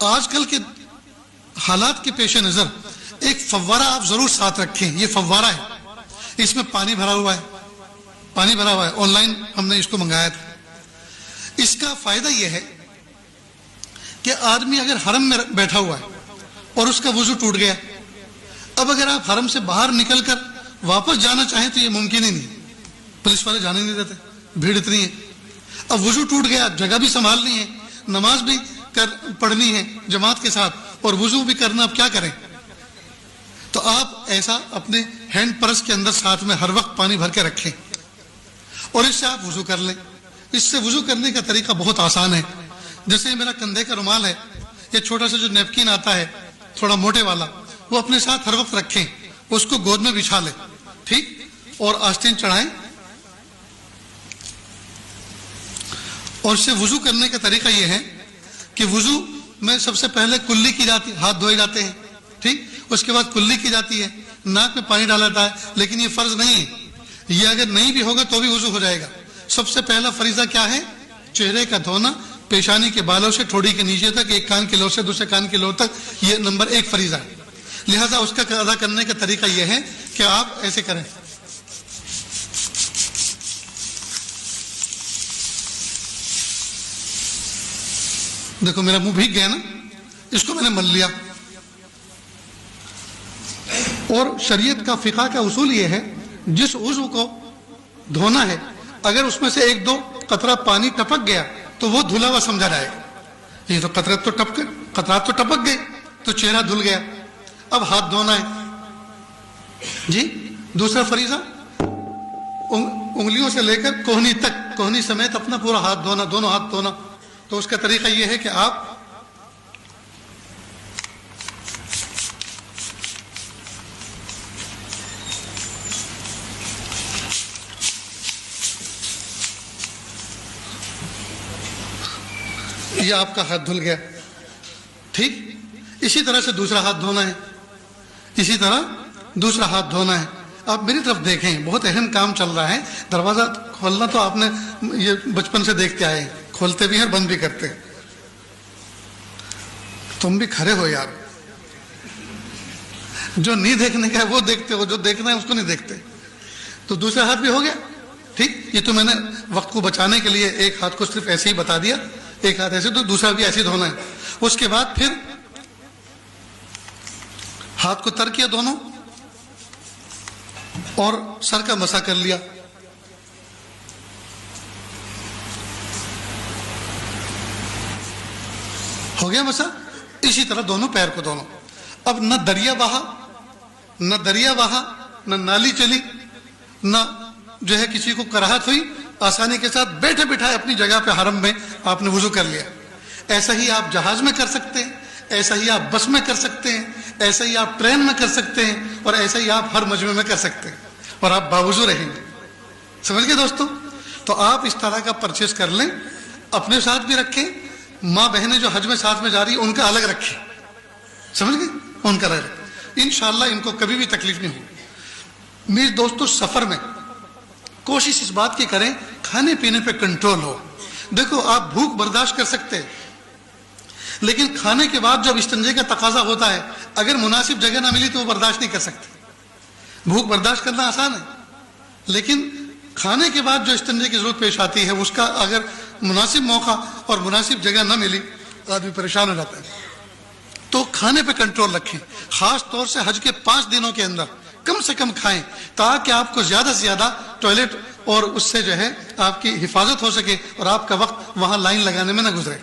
آج کل کے حالات کے پیش نظر ایک فوارہ آپ ضرور ساتھ رکھیں. یہ فوارہ ہے، اس میں پانی بھرا ہوا ہے، آن لائن ہم نے اس کو منگایا تھا. اس کا فائدہ یہ ہے کہ آدمی اگر حرم میں بیٹھا ہوا ہے اور اس کا وضو ٹوٹ گیا، اب اگر آپ حرم سے باہر نکل کر واپس جانا چاہیں تو یہ ممکن ہی نہیں. پولیس والے جانے نہیں دیتے، بھیڑ اتنی ہے. اب وضو ٹوٹ گیا، جگہ بھی سنبھالنی ہے، نماز بھی پڑھنی ہے جماعت کے ساتھ، اور وضو بھی کرنا. اب کیا کریں؟ تو آپ ایسا اپنے ہینڈ پرس کے اندر ساتھ میں ہر وقت پانی بھر کے رکھیں اور اس سے آپ وضو کر لیں. اس سے وضو کرنے کا طریقہ بہت آسان ہے. جیسے میرا کندھے کا رومال ہے، یہ چھوٹا سا جو نیپکن آتا ہے تھوڑا موٹے والا، وہ اپنے ساتھ ہر وقت رکھیں، اس کو گود میں بچھا لیں، ٹھیک، اور آستین چڑھائیں. اور اس سے وضو کرنے کا طریقہ یہ ہے کہ وضو میں سب سے پہلے کلی کی جاتی، ہاتھ دھوئے جاتے ہیں، ٹھیک، اس کے بعد کلی کی جاتی ہے، ناک میں پانی ڈالا جاتا ہے. لیکن یہ فرض نہیں ہے، یہ اگر نہیں بھی ہوگا تو بھی وضو ہو جائے گا. سب سے پہلا فریضہ کیا ہے؟ چہرے کا دھونا، پیشانی کے بالوں سے ٹھوڑی کے نیچے تک، ایک کان کے لو سے دوسرے کان کے لو تک. یہ نمبر 1 فریضہ ہے. لہذا اس کا ادا کرنے کا طریقہ یہ ہے کہ آپ ایسے کریں. دیکھو میرا منہ بھیگ گیا نا، اس کو میں نے مل لیا. اور شریعت کا فقہ کا اصول یہ ہے، جس عضو کو دھونا ہے اگر اس میں سے 1-2 قطرہ پانی ٹپک گیا تو وہ دھلا ہوا سمجھا جائے گا. یہ تو قطرات تو ٹپک گئے تو چہرہ دھل گیا. اب ہاتھ دھونا ہے جی. دوسرا فریضہ انگلیوں سے لے کر کوہنی تک، کوہنی سمیت اپنا پورا ہاتھ دھونا، دونوں ہاتھ دھونا. تو اس کا طریقہ یہ ہے کہ آپ یہ آپ کا ہاتھ دھل گیا، ٹھیک. اسی طرح سے دوسرا ہاتھ دھونا ہے، اسی طرح دوسرا ہاتھ دھونا ہے. آپ میری طرف دیکھیں، بہت اہم کام چل رہا ہے. دروازہ کھولنا تو آپ نے یہ بچپن سے دیکھتے آئے ہیں، کھولتے بھی ہیں اور بند بھی کرتے ہیں. تم بھی کھڑے ہو یار، جو نہیں دیکھنے کا ہے وہ دیکھتے ہو، جو دیکھنا ہے اس کو نہیں دیکھتے. تو دوسرا ہاتھ بھی ہو گیا، ٹھیک. یہ تو میں نے وقت کو بچانے کے لیے ایک ہاتھ کو صرف ایسے ہی بتا دیا، ایک ہاتھ ایسے، تو دوسرا بھی ایسے دھونا ہے. اس کے بعد پھر ہاتھ کو تر کیا دونوں اور سر کا مسح کر لیا. ہو گیا مسح. اسی طرح دونوں پیر کو دونوں. اب نہ دریا بہا، نہ نالی چلی، نہ جو ہے کسی کو کراہت ہوئی، آسانی کے ساتھ بیٹھے بٹھائے اپنی جگہ پہ حرم میں آپ نے وضو کر لیا. ایسا ہی آپ جہاز میں کر سکتے ہیں، ایسا ہی آپ بس میں کر سکتے ہیں، ایسا ہی آپ ٹرین میں کر سکتے ہیں، اور ایسا ہی آپ ہر مجمع میں کر سکتے ہیں، اور آپ باوضو رہیں گے. سمجھ گئے دوستوں؟ تو آپ اس طرح کا پرچیز کر لیں، اپنے ساتھ بھی رکھیں. ماں بہنیں جو حج میں ساتھ میں جا رہی ہیں ان کا الگ رکھیں. سمجھ گئے؟ ان کا الگ رکھیں. انشاءاللہ ان کو کبھی بھی تکلیف نہیں ہوگی. میرے دوستوں، سفر میں کوشش اس بات کی کریں کھانے پینے پہ کنٹرول ہو. دیکھو آپ بھوک برداشت کر سکتے ہیں، لیکن کھانے کے بعد جب استنجے کا تقاضا ہوتا ہے، اگر مناسب جگہ نہ ملی تو وہ برداشت نہیں کر سکتے. بھوک برداشت کرنا آسان ہے، لیکن کھانے کے بعد جو استنجے کی ضرورت پیش آتی ہے، اس کا اگر مناسب موقع اور مناسب جگہ نہ ملی تو آدمی پریشان ہو جاتا ہے. تو کھانے پہ کنٹرول رکھیں. خاص طور سے حج کے 5 دنوں کے اندر کم سے کم کھائیں، تاکہ آپ کو زیادہ سے زیادہ ٹوائلٹ اور اس سے جو ہے آپ کی حفاظت ہو سکے، اور آپ کا وقت وہاں لائن لگانے میں نہ گزرے،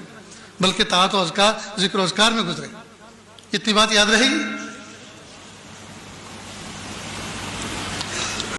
بلکہ طاعت و اذکار، ذکر و اذکار میں گزرے. اتنی بات یاد رہے گی.